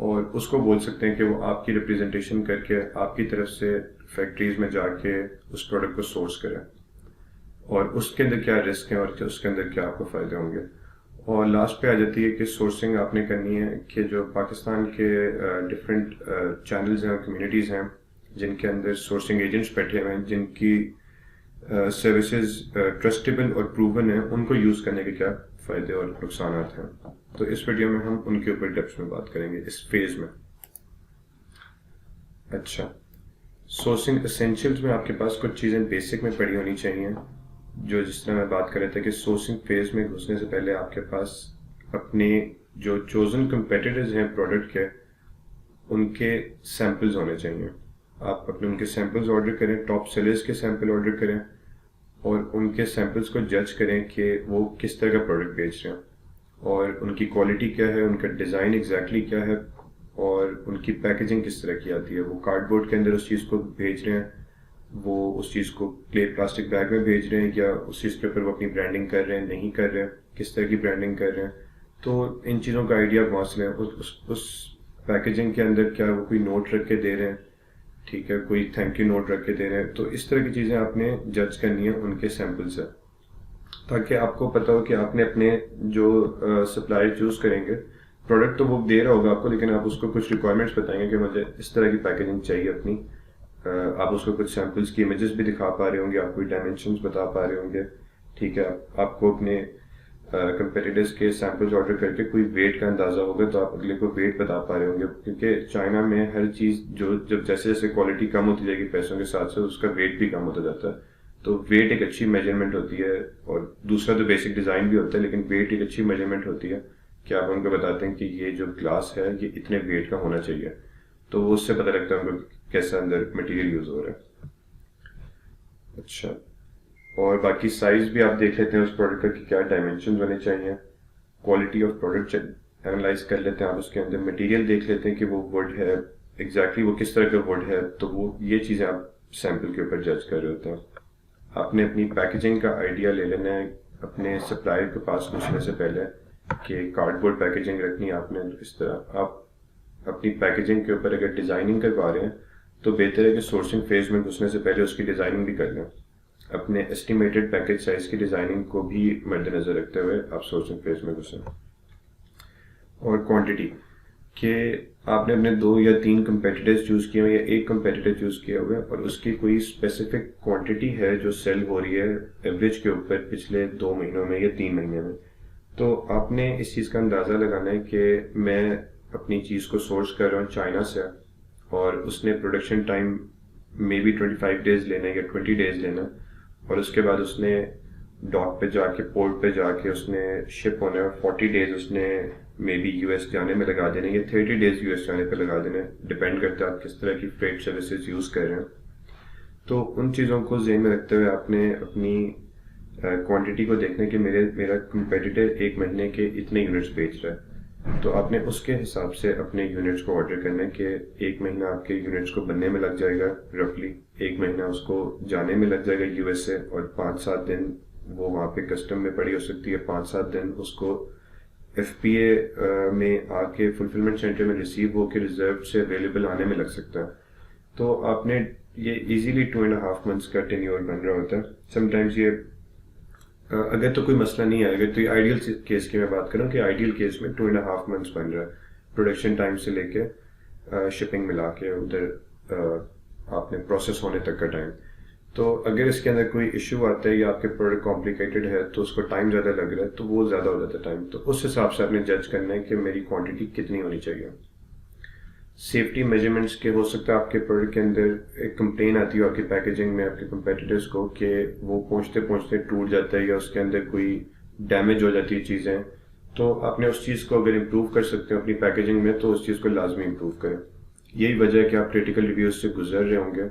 اور اس کو بول سکتے ہیں کہ وہ آپ کی ریپریزنٹیشن کر کے آپ کی طرف سے فیکٹریز میں جا کے اس پروڈکٹ کو سورس کریں، اور اس کے اندر کیا رسک ہیں اور اس کے اندر کیا آپ کو فائدے ہوں گے. اور لاسٹ پہ آ جاتی ہے کہ سورسنگ آپ نے کرنی ہے کہ جو پاکستان کے ڈفرینٹ چینلز ہیں اور کمیونٹیز ہیں جن کے اندر سورسنگ ایجنٹس بیٹھے ہوئے ہیں جن کی سروسز ٹرسٹیبل اور پروون ہیں، ان کو یوز کرنے کے کیا فائدے اور نقصانات ہیں. تو اس ویڈیو میں ہم ان کے اوپر ڈیپتھ میں بات کریں گے اس فیز میں. اچھا، سورسنگ اسینشیلز میں آپ کے پاس کچھ چیزیں بیسک میں پڑھی ہونی چاہیے، جو جس طرح میں بات کر رہا تھا کہ سورسنگ فیز میں گھسنے سے پہلے آپ کے پاس اپنے جو چوزن کمپیٹیٹرز ہیں پروڈکٹ کے، ان کے سیمپلز ہونے چاہیے. آپ اپنے ان کے سیمپلز آرڈر کریں، ٹاپ سیلرز کے سیمپل آرڈر کریں اور ان کے سیمپلز کو جج کریں کہ وہ کس طرح کا پروڈکٹ بیچ رہے ہیں اور ان کی کوالٹی کیا ہے، ان کا ڈیزائن ایگزیکٹلی کیا ہے اور ان کی پیکیجنگ کس طرح کی آتی ہے. وہ کارڈ بورڈ کے اندر اس چیز کو بھیج رہے ہیں، وہ اس چیز کو پلاسٹک بیگ میں بھیج رہے ہیں، یا اس چیز کے اوپر وہ اپنی برانڈنگ کر رہے ہیں، نہیں کر رہے ہیں، کس طرح کی برانڈنگ کر رہے ہیں. تو ان چیزوں کا آئیڈیا وہاں سے لیں. اس پیکیجنگ کے اندر کیا وہ کوئی نوٹ رکھ کے دے رہے ہیں، ٹھیک ہے، کوئی تھینک یو نوٹ رکھ کے دے رہے ہیں. تو اس طرح کی چیزیں آپ نے جج کرنی ہے ان کے سیمپل سے، تاکہ آپ کو پتہ ہو کہ آپ نے اپنے جو سپلائر چوز کریں گے، پروڈکٹ تو وہ دے رہا ہوگا آپ کو، لیکن آپ اس کو کچھ ریکوائرمنٹس بتائیں گے کہ مجھے اس طرح کی پیکیجنگ چاہیے اپنی. آپ اس کو کچھ سیمپلس کی امیجز بھی دکھا پا رہے ہوں گے، آپ کوئی ڈائمینشنز بتا پا رہے ہوں گے، ٹھیک ہے. آپ کو اپنے کمپیٹیٹرز کے سیمپلز آرڈر کر کے کوئی ویٹ کا اندازہ ہوگا تو آپ اگلے کو ویٹ بتا پا رہے ہوں گے، کیونکہ چائنا میں ہر چیز جب جیسے جیسے کوالٹی کم ہوتی جائے گی پیسوں کے ساتھ ساتھ اس کا ویٹ بھی کم ہوتا جاتا ہے. تو ویٹ ایک اچھی میجرمنٹ ہوتی ہے، اور دوسرا تو بیسک ڈیزائن بھی ہوتا ہے، لیکن ویٹ ایک اچھی میجرمنٹ ہوتی ہے کہ آپ ان کو بتاتے ہیں کہ یہ جو گلاس ہے یہ اتنے ویٹ کا ہونا چاہیے. تو اس سے پتہ لگتا ہے ان کو کیسا اندر مٹیریل یوز ہو رہا ہے. اچھا، اور باقی سائز بھی آپ دیکھ لیتے ہیں اس پروڈکٹ کا کہ کیا ڈائمینشنز ہونے چاہیے. کوالٹی آف پروڈکٹ انالائز کر لیتے ہیں آپ، اس کے اندر مٹیریل دیکھ لیتے ہیں کہ وہ ووڈ ہے ایگزیکٹلی وہ کس طرح کا ووڈ ہے. تو وہ یہ چیزیں آپ سیمپل کے اوپر جج کر رہے ہوتے ہیں. آپ نے اپنی پیکیجنگ کا آئیڈیا لے لینا ہے اپنے سپلائر کے پاس پوچھنے سے پہلے کہ کارڈ بورڈ پیکیجنگ رکھنی ہے آپ نے. اس طرح آپ اپنی پیکیجنگ کے اوپر اگر ڈیزائننگ کروا رہے ہیں تو بہتر ہے کہ سورسنگ فیز میں گھسنے سے پہلے اس کی ڈیزائننگ بھی کر لیں. اپنے اسٹیمیٹڈ پیکیج سائز کی ڈیزائننگ کو بھی مد نظر رکھتے ہوئے آپ سورسنگ فیز میں گھسیں. اور کوانٹٹی کہ آپ نے اپنے 2 یا 3 کمپیٹیٹرز چوز کیے ہوئے یا ایک کمپیٹیٹر چوز کیا ہوا ہے اور اس کی کوئی اسپیسیفک کوانٹٹی ہے جو سیل ہو رہی ہے ایوریج کے اوپر پچھلے 2 مہینوں میں یا 3 مہینے میں. تو آپ نے اس چیز کا اندازہ لگانا ہے کہ میں اپنی چیز کو سورس کر رہا ہوں چائنا سے، اور اس نے production time maybe 25 days لینا ہے یا 20 ڈیز لینا، اور اس کے بعد اس نے ڈاک پہ جا کے پورٹ پہ جا کے اس نے شپ ہونا ہے، 40 ڈیز اس نے مے بی یو ایس جانے میں لگا دینے یا 30 ڈیز یو ایس جانے پہ لگا دینے، ڈپینڈ کرتا ہے آپ کس طرح کی فریٹ سروسز یوز کر رہے ہیں. تو ان چیزوں کو ذہن میں رکھتے ہوئے آپ نے اپنی کوانٹٹی کو دیکھنا کہ میرا کمپیٹیٹر 1 مہینے کے اتنے یونٹس بیچ رہا ہے، تو آپ نے اس کے حساب سے اپنے یونٹس کو آرڈر کرنا ہے کہ 1 مہینہ آپ کے یونٹس کو بننے میں لگ جائے گا، رفلی 1 مہینہ اس کو جانے میں لگ جائے گا یو ایس سے، اور 5-7 دن وہ وہاں پہ کسٹم میں پڑی ہو سکتی ہے، 5-7 دن اس کو ایف پی اے میں آ کے فلفلمنٹ سینٹر میں ریسیو ہو کے ریزرو سے اویلیبل آنے میں لگ سکتا ہے. تو آپ نے یہ ایزیلی 2.5 منتھس کا ٹینیور بن رہا ہوتا ہے. سم ٹائمز یہ اگر تو کوئی مسئلہ نہیں ہے، اگر تو یہ آئیڈیل کیس کی میں بات کروں کہ آئیڈیل کیس میں 2.5 منتھس بن رہا ہے پروڈکشن ٹائم سے لے کے شپنگ ملا کے ادھر آپ نے پروسیس ہونے تک کا ٹائم. تو اگر اس کے اندر کوئی ایشو آتا ہے یا آپ کے پروڈکٹ کمپلیکیٹڈ ہے تو اس کو ٹائم زیادہ لگ رہا ہے تو وہ زیادہ ہو جاتا ہے ٹائم. تو اس حساب سے آپ نے جج کرنا ہے کہ میری کوانٹٹی کتنی ہونی چاہیے. سیفٹی میجرمنٹس کے ہو سکتا ہے آپ کے پروڈکٹ کے اندر ایک کمپلین آتی ہے آپ کی پیکیجنگ میں آپ کے کمپیٹیٹرز کو کہ وہ پہنچتے پہنچتے ٹوٹ جاتا ہے یا اس کے اندر کوئی ڈیمیج ہو جاتی ہے چیزیں. تو آپ نے اس چیز کو اگر امپروو کر سکتے ہیں اپنی پیکیجنگ میں تو اس چیز کو لازمی امپروو کریں. یہی وجہ ہے کہ آپ کریٹیکل ریویوز سے گزر رہے ہوں گے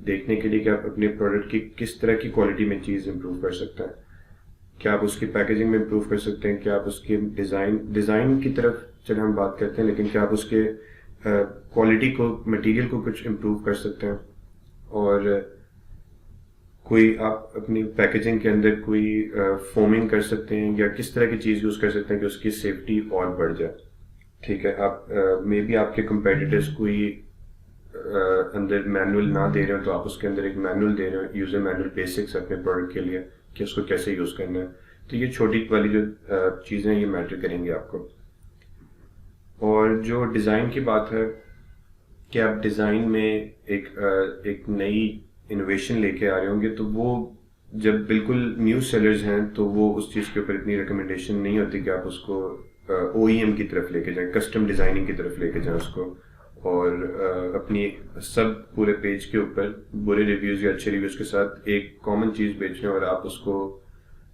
دیکھنے کے لیے کہ آپ اپنے پروڈکٹ کی کس طرح کی کوالٹی میں چیز امپروو کر سکتے ہیں. کیا آپ اس کی پیکیجنگ میں امپروو کر سکتے ہیں، کیا آپ اس کی ڈیزائن کی طرف چلے ہم بات کرتے ہیں، لیکن کیا آپ اس کے کوالٹی کو مٹیریل کو کچھ امپروو کر سکتے ہیں، اور کوئی آپ اپنی پیکیجنگ کے اندر کوئی فومنگ کر سکتے ہیں یا کس طرح کی چیز یوز کر سکتے ہیں کہ اس کی سیفٹی اور بڑھ جائے. ٹھیک ہے. آپ مے بی آپ کے کمپیٹیٹرس کوئی اندر مینول نہ دے رہے ہوں تو آپ اس کے اندر ایک مینول دے رہے ہوں, یوزر مینول بیسکس اپنے پروڈکٹ کے لیے کہ اس کو کیسے یوز کرنا ہے. تو یہ چھوٹی والی جو چیزیں یہ میٹر کریں گی آپ کو. اور جو ڈیزائن کی بات ہے کہ آپ ڈیزائن میں ایک نئی انوویشن لے کے آ رہے ہوں گے, تو وہ جب بالکل نیو سیلرز ہیں تو وہ اس چیز کے اوپر اتنی ریکمنڈیشن نہیں ہوتی کہ آپ اس کو او ای ایم کی طرف لے کے جائیں, کسٹم ڈیزائننگ کی طرف لے کے جائیں اس کو, اور اپنی سب پورے پیج کے اوپر برے ریویوز یا اچھے ریویوز کے ساتھ ایک کامن چیز بیچ رہے ہیں اور آپ اس کو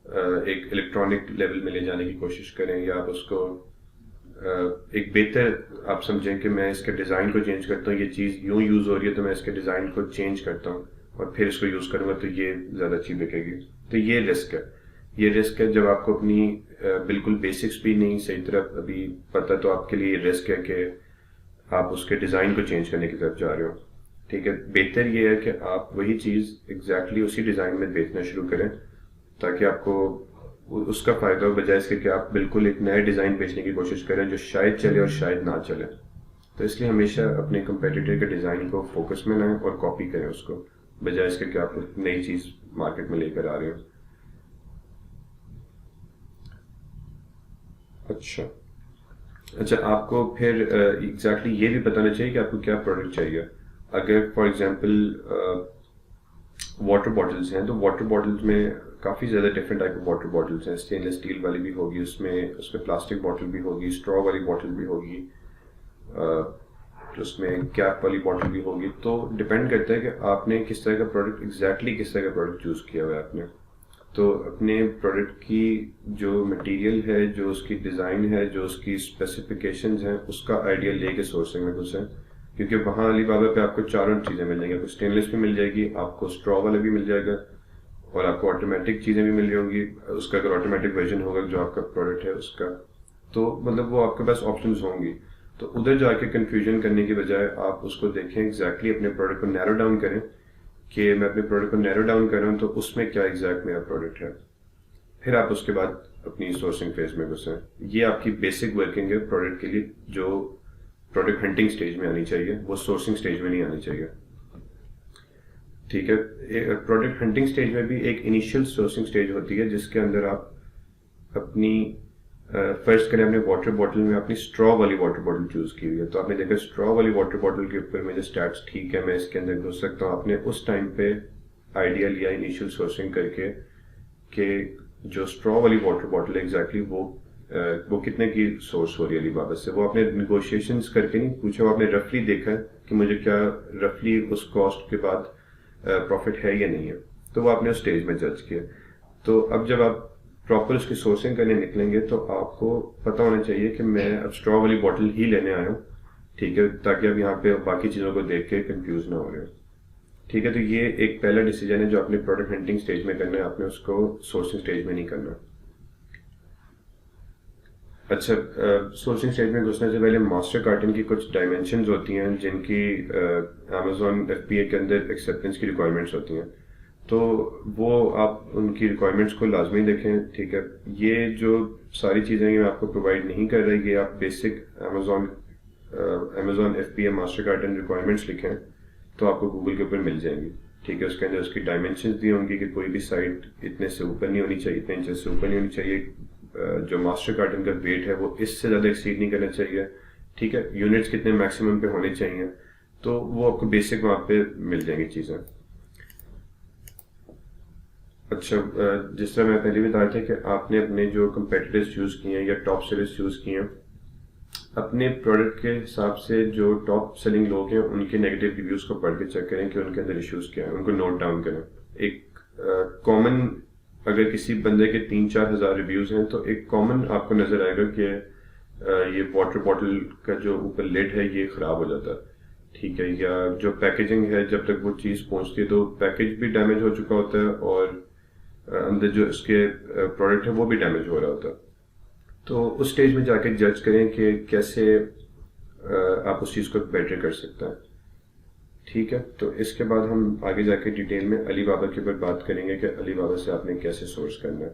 ایک الیکٹرانک لیول میں لے جانے کی کوشش کریں, یا آپ اس کو ایک بہتر آپ سمجھیں کہ میں اس کے ڈیزائن کو چینج کرتا ہوں, یہ چیز یوں یوز ہو رہی ہے تو میں اس کے ڈیزائن کو چینج کرتا ہوں اور پھر اس کو یوز کروں گا تو یہ زیادہ اچھی بکے گی. تو یہ رسک ہے. یہ رسک ہے جب آپ کو اپنی بالکل بیسکس بھی نہیں صحیح طرح ابھی پتہ, تو آپ کے لیے یہ رسک ہے کہ آپ اس کے ڈیزائن کو چینج کرنے کی طرف جا رہے ہو. ٹھیک ہے, بہتر یہ ہے کہ آپ وہی چیز ایگزیکٹلی اسی ڈیزائن میں بیچنا شروع کریں تاکہ آپ کو اس کا فائدہ ہو, بجائے اس کے کہ آپ بالکل ایک نئے ڈیزائن بیچنے کی کوشش کریں جو شاید چلے اور شاید نہ چلے. تو اس لیے ہمیشہ اپنے کمپیٹیٹر کے ڈیزائن کو فوکس میں لائیں اور کاپی کریں اس کو, بجائے اس کے کہ آپ نئی چیز مارکیٹ میں لے کر آ رہے ہو. اچھا, آپ کو پھر ایگزیکٹلی یہ بھی بتانا چاہیے کہ آپ کو کیا پروڈکٹ چاہیے. اگر فار ایگزامپل واٹر باٹلس ہیں تو واٹر باٹلس میں کافی زیادہ different type of water bottles ہیں. اسٹین لیس اسٹیل والی بھی ہوگی, اس میں پلاسٹک باٹل بھی ہوگی, اسٹرا والی باٹل بھی ہوگی, اس میں کیپ والی باٹل بھی ہوگی. تو ڈپینڈ کرتا ہے کہ آپ نے کس طرح کا پروڈکٹ ایگزیکٹلی کس طرح کا پروڈکٹ چوز کیا ہوا ہے آپ نے. تو اپنے پروڈکٹ کی جو مٹیریل ہے, جو اس کی ڈیزائن ہے, جو اس کی اسپیسیفکیشنز ہیں, اس کا آئیڈیا لے کے سورسنگ میں گھسیں, کیونکہ وہاں علی بابا پہ آپ کو چاروں چیزیں مل جائیں گی. آپ کو اسٹین لیس بھی مل جائے گی, آپ کو اسٹرا والا بھی مل جائے گا, اور آپ کو آٹومیٹک چیزیں بھی مل جائیں گی. اس کا اگر آٹومیٹک ورژن ہوگا جو آپ کا پروڈکٹ ہے اس کا, تو مطلب وہ آپ کے پاس آپشنز ہوں گی. تو ادھر جا کے کنفیوژن کرنے کی بجائے آپ اس کو دیکھیں, ایگزیکٹلی اپنے پروڈکٹ کو نیرو ڈاؤن کریں کہ میں اپنے پروڈکٹ کو نیرو ڈاؤن کر رہا ہوں تو اس میں کیا ایگزیکٹ میرا پروڈکٹ ہے. پھر آپ اس کے بعد اپنی سورسنگ فیز میں گھسیں. یہ آپ کی بیسک ورکنگ ہے پروڈکٹ کے لیے, جو پروڈکٹ ہنٹنگ سٹیج میں آنی چاہیے, وہ سورسنگ سٹیج میں نہیں آنی چاہیے. ٹھیک ہے, پروڈکٹ ہنٹنگ سٹیج میں بھی ایک انیشیل سورسنگ سٹیج ہوتی ہے جس کے اندر آپ اپنی فرض کریں اپنے واٹر بوٹل میں اپنی اسٹرا والی واٹر بوٹل چوز کی ہوئی ہے, تو آپ نے دیکھا اسٹرا والی واٹر بوٹل کے اوپر میرے اسٹیٹس ٹھیک ہے, میں اس کے اندر گھس سکتا ہوں. آپ نے اس ٹائم پہ آئیڈیا لیا انیشیل سورسنگ کر کے کہ جو اسٹرا والی واٹر بوٹل ہے ایگزیکٹلی وہ کتنے کی سورس ہو رہی ہے علی بابا سے. وہ آپ نے نیگوشیشنز کر کے نہیں پوچھا, وہ آپ نے رفلی دیکھا کہ مجھے کیا رفلی اس کاسٹ کے بعد پروفٹ ہے یا نہیں ہے, تو وہ آپ نے اس اسٹیج میں جج کیا. تو اب جب آپ پراپر اس کی سورسنگ کرنے نکلیں گے تو آپ کو پتہ ہونا چاہیے کہ میں اب اسٹرا والی بوٹل ہی لینے آیا ہوں. ٹھیک ہے, تاکہ اب یہاں پہ باقی چیزوں کو دیکھ کے کنفیوز نہ ہو رہے ہو. ٹھیک ہے, تو یہ ایک پہلا ڈیسیجن ہے جو اپنے پروڈکٹ ہنٹنگ سٹیج میں کرنا ہے, آپ نے اس کو سورسنگ سٹیج میں نہیں کرنا. اچھا, سورسنگ سٹیج میں گھسنے سے پہلے ماسٹر کارٹن کی کچھ ڈائمینشنز ہوتی ہیں جن کی امیزون ایف پی اے کے اندر ایکسیپٹنس کی ریکوائرمنٹس ہوتی ہیں, تو وہ آپ ان کی ریکوائرمنٹس کو لازمی دیکھیں. ٹھیک ہے, یہ جو ساری چیزیں میں آپ کو پرووائڈ نہیں کر رہی, یہ آپ basic Amazon F B A master carton requirements لکھیں تو آپ کو گوگل کے اوپر مل جائیں گی. ٹھیک ہے, اس کے اندر اس کی ڈائمینشنز دی ہوں گی کہ کوئی بھی سائٹ اتنے سے اوپر نہیں ہونی چاہیے, اتنے انچز سے اوپر نہیں ہونی چاہیے, جو ماسٹر کارٹن کا ویٹ ہے وہ اس سے زیادہ ایکسیڈ نہیں کرنا چاہیے. ٹھیک ہے, یونٹس کتنے میکسیمم پہ ہونے چاہیے, تو وہ آپ کو بیسک وہاں پہ مل جائیں گی چیزیں. اچھا, جس طرح میں پہلے بھی بتا رہا تھا کہ آپ نے اپنے جو کمپیٹیٹرز چوز کیے ہیں یا ٹاپ سیلرز چوز کیے ہیں, اپنے پروڈکٹ کے حساب سے جو ٹاپ سیلنگ لوگ ہیں ان کے نیگیٹو ریویوز کو پڑھ کے چیک کریں کہ ان کے اندر ایشوز کیا ہیں, ان کو نوٹ ڈاؤن کریں. ایک کامن, اگر کسی بندے کے 3-4 ہزار ریویوز ہیں تو ایک کامن آپ کو نظر آئے گا کہ یہ واٹر بوٹل کا جو اوپر لڈ ہے یہ خراب ہو جاتا ہے. ٹھیک ہے, یا جو پیکیجنگ ہے جب تک وہ چیز پہنچتی ہے تو پیکیج بھی ڈیمیج ہو چکا ہوتا ہے اور اندر جو اس کے پروڈکٹ ہے وہ بھی ڈیمیج ہو رہا ہوتا ہے. تو اس سٹیج میں جا کے جج کریں کہ کیسے آپ اس چیز کو بیٹر کر سکتے ہیں. ٹھیک ہے, تو اس کے بعد ہم آگے جا کے ڈیٹیل میں علی بابا کے اوپر بات کریں گے کہ علی بابا سے آپ نے کیسے سورس کرنا ہے.